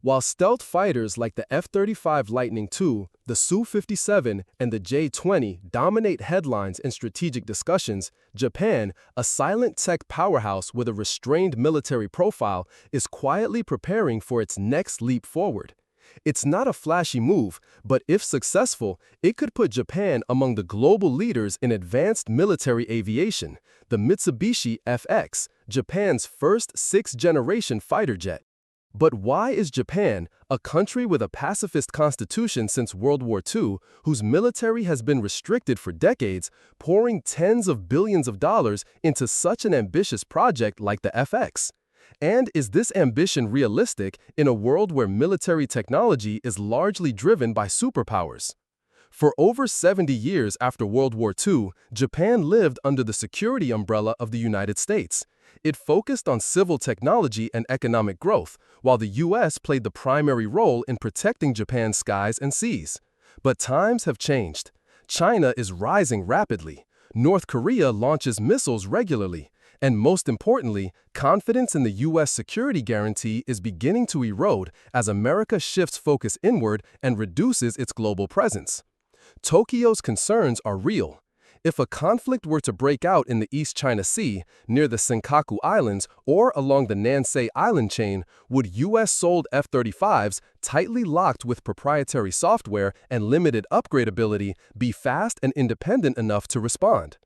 While stealth fighters like the F-35 Lightning II, the Su-57, and the J-20 dominate headlines and strategic discussions, Japan, a silent tech powerhouse with a restrained military profile, is quietly preparing for its next leap forward. It's not a flashy move, but if successful, it could put Japan among the global leaders in advanced military aviation. The Mitsubishi F-X, Japan's first sixth-generation fighter jet. But why is Japan, a country with a pacifist constitution since World War II, whose military has been restricted for decades, pouring tens of billions of dollars into such an ambitious project like the F-X? And is this ambition realistic in a world where military technology is largely driven by superpowers? For over 70 years after World War II, Japan lived under the security umbrella of the United States. It focused on civil technology and economic growth, while the U.S. played the primary role in protecting Japan's skies and seas. But times have changed. China is rising rapidly. North Korea launches missiles regularly. And most importantly, confidence in the U.S. security guarantee is beginning to erode as America shifts focus inward and reduces its global presence. Tokyo's concerns are real. If a conflict were to break out in the East China Sea, near the Senkaku Islands, or along the Nansei Island chain, would U.S.-sold F-35s, tightly locked with proprietary software and limited upgradability, be fast and independent enough to respond?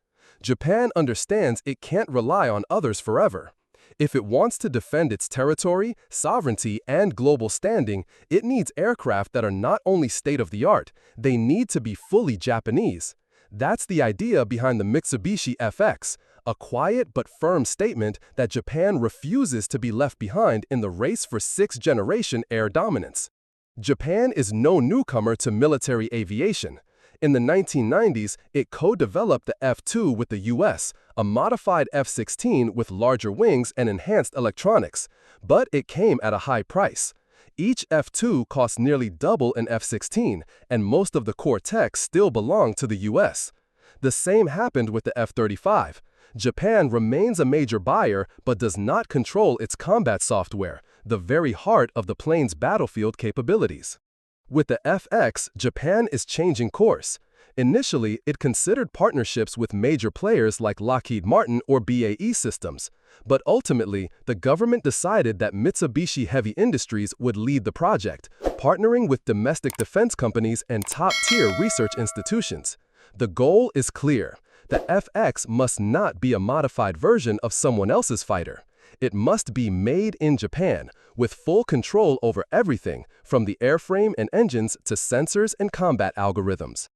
Japan understands it can't rely on others forever. If it wants to defend its territory, sovereignty, and global standing, it needs aircraft that are not only state-of-the-art, they need to be fully Japanese. That's the idea behind the Mitsubishi F-X, a quiet but firm statement that Japan refuses to be left behind in the race for sixth-generation air dominance. Japan is no newcomer to military aviation. In the 1990s, it co-developed the F-2 with the U.S., a modified F-16 with larger wings and enhanced electronics, but it came at a high price. Each F-2 cost nearly double an F-16, and most of the core tech still belonged to the U.S. The same happened with the F-35. Japan remains a major buyer but does not control its combat software, the very heart of the plane's battlefield capabilities. With the F-X, Japan is changing course. Initially, it considered partnerships with major players like Lockheed Martin or BAE Systems. But ultimately, the government decided that Mitsubishi Heavy Industries would lead the project, partnering with domestic defense companies and top-tier research institutions. The goal is clear. The F-X must not be a modified version of someone else's fighter. It must be made in Japan, with full control over everything, from the airframe and engines to sensors and combat algorithms.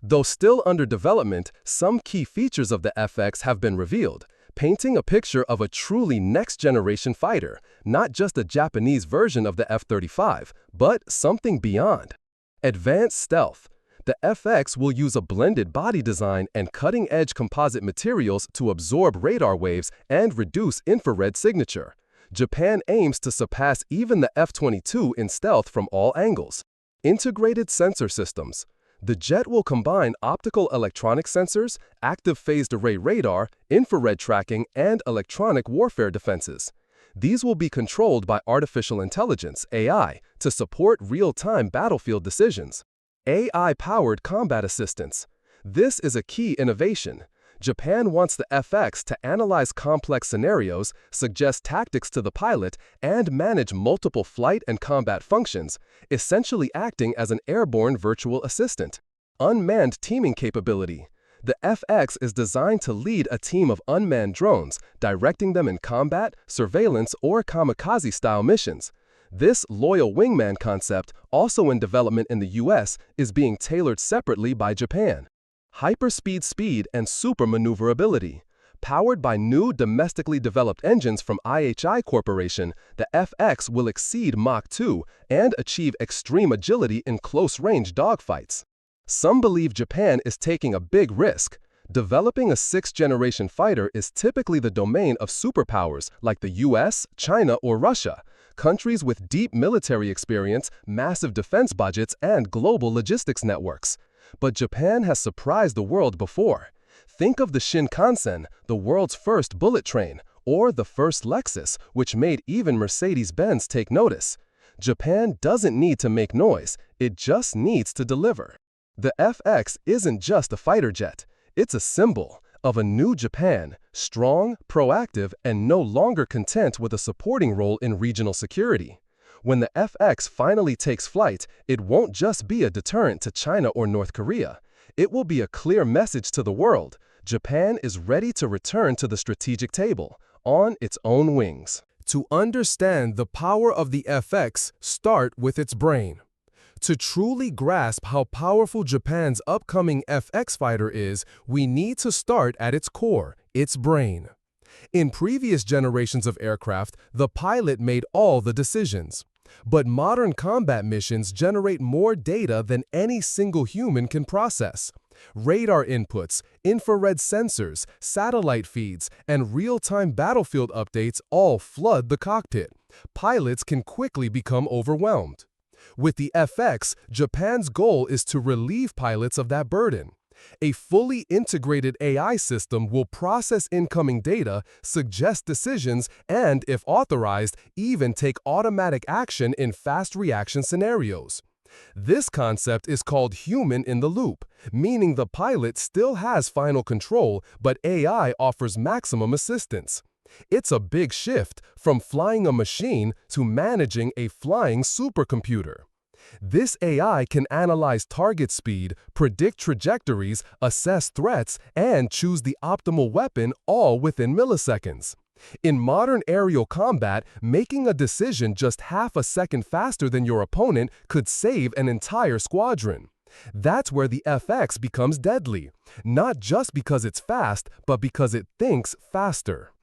Though still under development, some key features of the F-X have been revealed, painting a picture of a truly next-generation fighter, not just a Japanese version of the F-35, but something beyond. Advanced stealth. The F-X will use a blended body design and cutting-edge composite materials to absorb radar waves and reduce infrared signature. Japan aims to surpass even the F-22 in stealth from all angles. Integrated sensor systems. The jet will combine optical electronic sensors, active phased array radar, infrared tracking, and electronic warfare defenses. These will be controlled by artificial intelligence, AI, to support real-time battlefield decisions. AI-powered combat assistance. This is a key innovation. Japan wants the F-X to analyze complex scenarios, suggest tactics to the pilot, and manage multiple flight and combat functions, essentially acting as an airborne virtual assistant. Unmanned teaming capability. The F-X is designed to lead a team of unmanned drones, directing them in combat, surveillance, or kamikaze-style missions. This loyal wingman concept, also in development in the U.S., is being tailored separately by Japan. Hyperspeed speed and super maneuverability. Powered by new domestically developed engines from IHI Corporation, the F-X will exceed Mach 2 and achieve extreme agility in close-range dogfights. Some believe Japan is taking a big risk. Developing a sixth-generation fighter is typically the domain of superpowers like the U.S., China, or Russia, countries with deep military experience, massive defense budgets, and global logistics networks. But Japan has surprised the world before. Think of the Shinkansen, the world's first bullet train, or the first Lexus, which made even Mercedes-Benz take notice. Japan doesn't need to make noise, it just needs to deliver. The F-X isn't just a fighter jet, it's a symbol of a new Japan, strong, proactive, and no longer content with a supporting role in regional security. When the F-X finally takes flight, it won't just be a deterrent to China or North Korea. It will be a clear message to the world. Japan is ready to return to the strategic table, on its own wings. To understand the power of the F-X, start with its brain. To truly grasp how powerful Japan's upcoming F-X fighter is, we need to start at its core, its brain. In previous generations of aircraft, the pilot made all the decisions. But modern combat missions generate more data than any single human can process. Radar inputs, infrared sensors, satellite feeds, and real-time battlefield updates all flood the cockpit. Pilots can quickly become overwhelmed. With the F-X, Japan's goal is to relieve pilots of that burden. A fully integrated AI system will process incoming data, suggest decisions, and, if authorized, even take automatic action in fast reaction scenarios. This concept is called human in the loop, meaning the pilot still has final control, but AI offers maximum assistance. It's a big shift from flying a machine to managing a flying supercomputer. This AI can analyze target speed, predict trajectories, assess threats, and choose the optimal weapon all within milliseconds. In modern aerial combat, making a decision just half a second faster than your opponent could save an entire squadron. That's where the F-X becomes deadly, not just because it's fast, but because it thinks faster.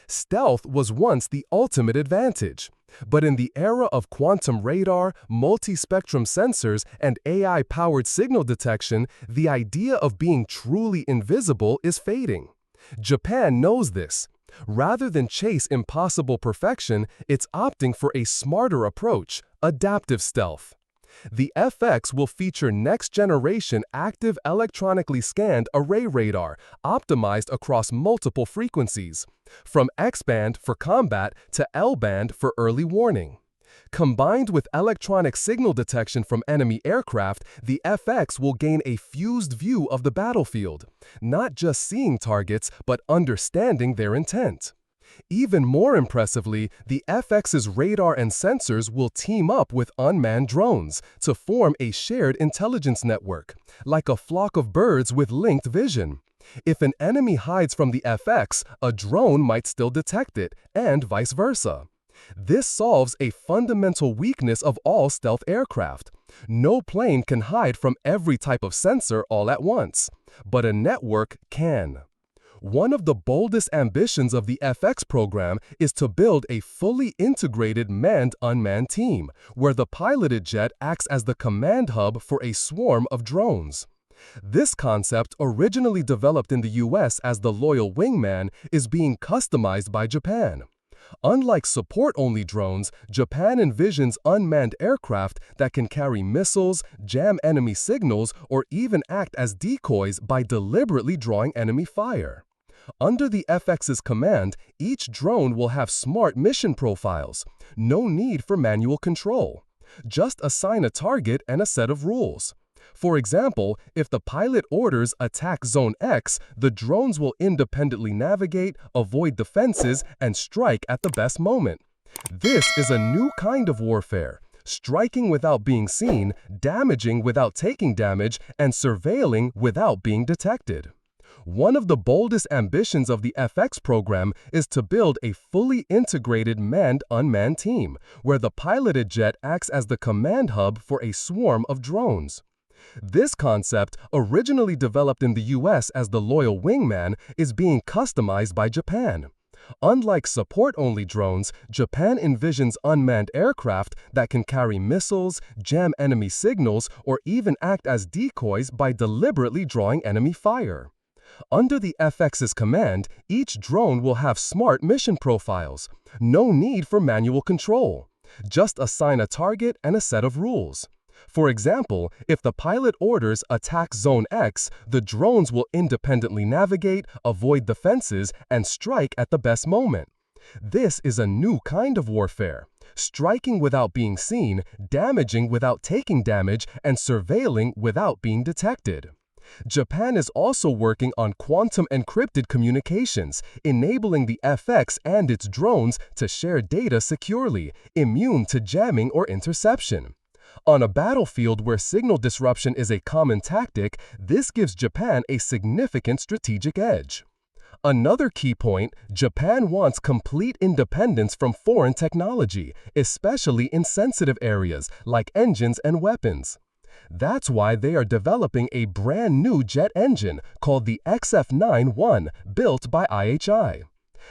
Stealth was once the ultimate advantage. But in the era of quantum radar, multi-spectrum sensors, and AI-powered signal detection, the idea of being truly invisible is fading. Japan knows this. Rather than chase impossible perfection, it's opting for a smarter approach, adaptive stealth. The F-X will feature next-generation active electronically scanned array radar, optimized across multiple frequencies, from X-band for combat to L-band for early warning. Combined with electronic signal detection from enemy aircraft, the F-X will gain a fused view of the battlefield, not just seeing targets, but understanding their intent. Even more impressively, the F-X's radar and sensors will team up with unmanned drones to form a shared intelligence network, like a flock of birds with linked vision. If an enemy hides from the F-X, a drone might still detect it, and vice versa. This solves a fundamental weakness of all stealth aircraft. No plane can hide from every type of sensor all at once, but a network can. One of the boldest ambitions of the F-X program is to build a fully integrated manned-unmanned team, where the piloted jet acts as the command hub for a swarm of drones. This concept, originally developed in the US as the loyal wingman, is being customized by Japan. Unlike support-only drones, Japan envisions unmanned aircraft that can carry missiles, jam enemy signals, or even act as decoys by deliberately drawing enemy fire. Under the F-X's command, each drone will have smart mission profiles. No need for manual control. Just assign a target and a set of rules. For example, if the pilot orders attack Zone X, the drones will independently navigate, avoid defenses, and strike at the best moment. This is a new kind of warfare. Striking without being seen, damaging without taking damage, and surveilling without being detected. One of the boldest ambitions of the F-X program is to build a fully integrated manned-unmanned team, where the piloted jet acts as the command hub for a swarm of drones. This concept, originally developed in the US as the loyal wingman, is being customized by Japan. Unlike support-only drones, Japan envisions unmanned aircraft that can carry missiles, jam enemy signals, or even act as decoys by deliberately drawing enemy fire. Under the F-X's command, each drone will have smart mission profiles. No need for manual control. Just assign a target and a set of rules. For example, if the pilot orders attack Zone X, the drones will independently navigate, avoid defenses, and strike at the best moment. This is a new kind of warfare. striking without being seen, damaging without taking damage, and surveilling without being detected. Japan is also working on quantum encrypted communications, enabling the F-X and its drones to share data securely, immune to jamming or interception. On a battlefield where signal disruption is a common tactic, this gives Japan a significant strategic edge. Another key point, Japan wants complete independence from foreign technology, especially in sensitive areas like engines and weapons. That's why they are developing a brand new jet engine called the XF91 built by IHI.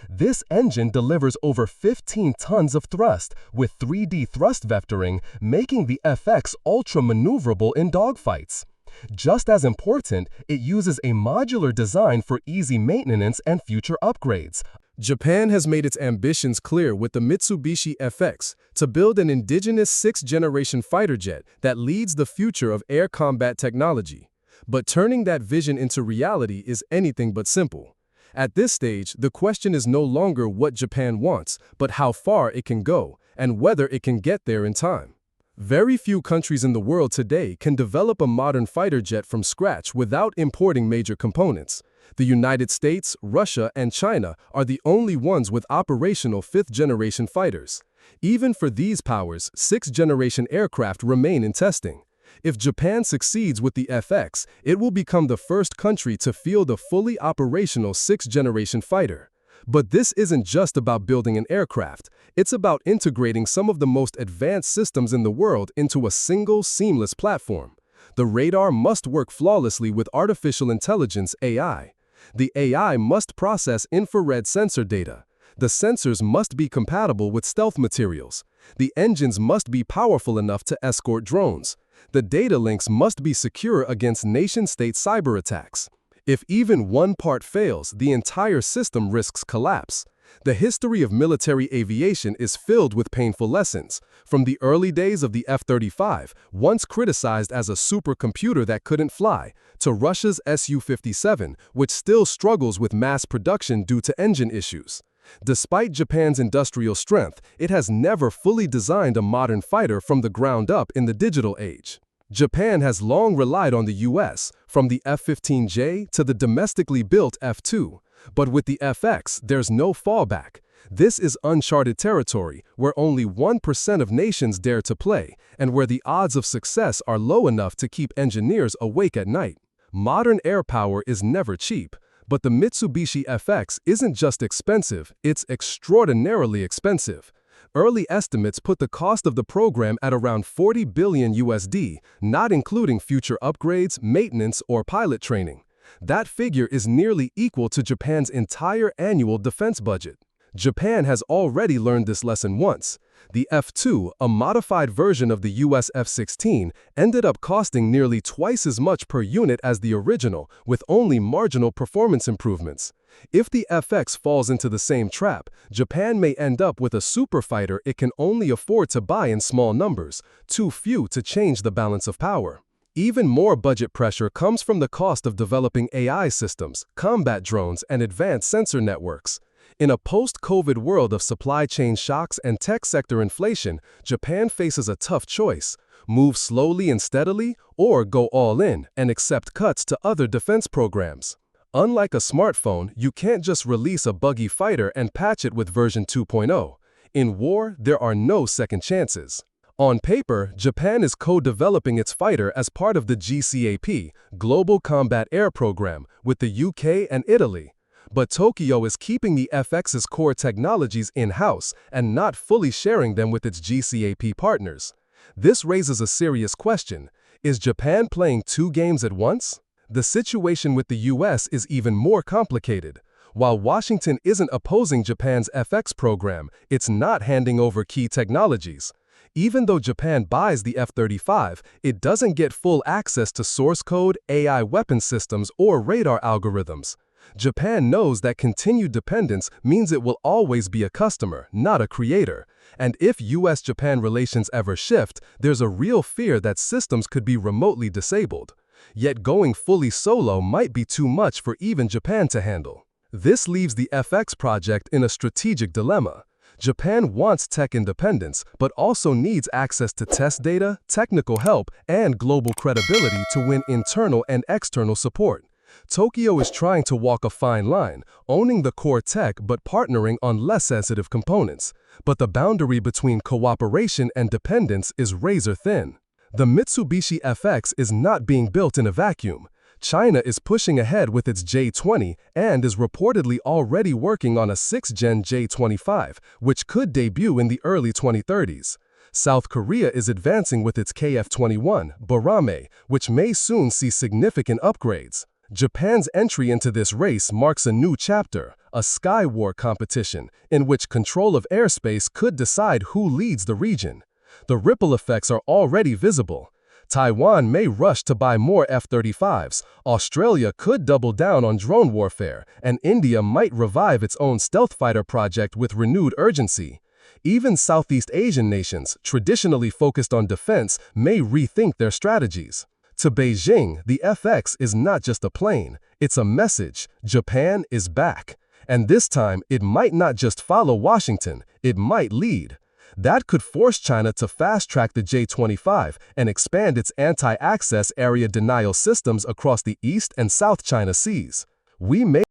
This engine delivers over 15 tons of thrust with 3D thrust vectoring, making the F-X ultra-maneuverable in dogfights. Just as important, it uses a modular design for easy maintenance and future upgrades. Japan has made its ambitions clear with the Mitsubishi F-X to build an indigenous sixth-generation fighter jet that leads the future of air combat technology. But turning that vision into reality is anything but simple. At this stage, the question is no longer what Japan wants, but how far it can go, and whether it can get there in time. Very few countries in the world today can develop a modern fighter jet from scratch without importing major components. The United States, Russia, and China are the only ones with operational fifth-generation fighters. Even for these powers, sixth-generation aircraft remain in testing. If Japan succeeds with the F-X, it will become the first country to field a fully operational sixth-generation fighter. But this isn't just about building an aircraft. It's about integrating some of the most advanced systems in the world into a single, seamless platform. The radar must work flawlessly with artificial intelligence (AI). The AI must process infrared sensor data. The sensors must be compatible with stealth materials. The engines must be powerful enough to escort drones. The data links must be secure against nation-state cyber attacks. If even one part fails, the entire system risks collapse. The history of military aviation is filled with painful lessons. From the early days of the F-35, once criticized as a supercomputer that couldn't fly, to Russia's Su-57, which still struggles with mass production due to engine issues. Despite Japan's industrial strength, it has never fully designed a modern fighter from the ground up in the digital age. Japan has long relied on the US, from the F-15J to the domestically built F-2. But with the F-X, there's no fallback. This is uncharted territory, where only 1% of nations dare to play, and where the odds of success are low enough to keep engineers awake at night. Modern air power is never cheap, but the Mitsubishi F-X isn't just expensive, it's extraordinarily expensive. Early estimates put the cost of the program at around $40 billion USD, not including future upgrades, maintenance, or pilot training. That figure is nearly equal to Japan's entire annual defense budget. Japan has already learned this lesson once. The F-2, a modified version of the US F-16, ended up costing nearly twice as much per unit as the original, with only marginal performance improvements. If the F-X falls into the same trap, Japan may end up with a superfighter it can only afford to buy in small numbers, too few to change the balance of power. Even more budget pressure comes from the cost of developing AI systems, combat drones, and advanced sensor networks. In a post-COVID world of supply chain shocks and tech sector inflation, Japan faces a tough choice: move slowly and steadily, or go all in and accept cuts to other defense programs. Unlike a smartphone, you can't just release a buggy fighter and patch it with version 2.0. In war, there are no second chances. On paper, Japan is co-developing its fighter as part of the GCAP, Global Combat Air Program, with the UK and Italy. But Tokyo is keeping the F-X's core technologies in-house and not fully sharing them with its GCAP partners. This raises a serious question: is Japan playing two games at once? The situation with the US is even more complicated. While Washington isn't opposing Japan's F-X program, it's not handing over key technologies. Even though Japan buys the F-35, it doesn't get full access to source code, AI weapon systems, or radar algorithms. Japan knows that continued dependence means it will always be a customer, not a creator. And if US-Japan relations ever shift, there's a real fear that systems could be remotely disabled. Yet going fully solo might be too much for even Japan to handle. This leaves the F-X project in a strategic dilemma. Japan wants tech independence, but also needs access to test data, technical help, and global credibility to win internal and external support. Tokyo is trying to walk a fine line, owning the core tech but partnering on less sensitive components. But the boundary between cooperation and dependence is razor thin. The Mitsubishi F-X is not being built in a vacuum. China is pushing ahead with its J20 and is reportedly already working on a 6th-gen J25, which could debut in the early 2030s. South Korea is advancing with its KF-21, Barame, which may soon see significant upgrades. Japan's entry into this race marks a new chapter, a sky war competition, in which control of airspace could decide who leads the region. The ripple effects are already visible. Taiwan may rush to buy more F-35s, Australia could double down on drone warfare, and India might revive its own stealth fighter project with renewed urgency. Even Southeast Asian nations, traditionally focused on defense, may rethink their strategies. To Beijing, the F-X is not just a plane, it's a message. Japan is back. And this time, it might not just follow Washington, it might lead. That could force China to fast-track the J-25 and expand its anti-access area denial systems across the East and South China Seas. We may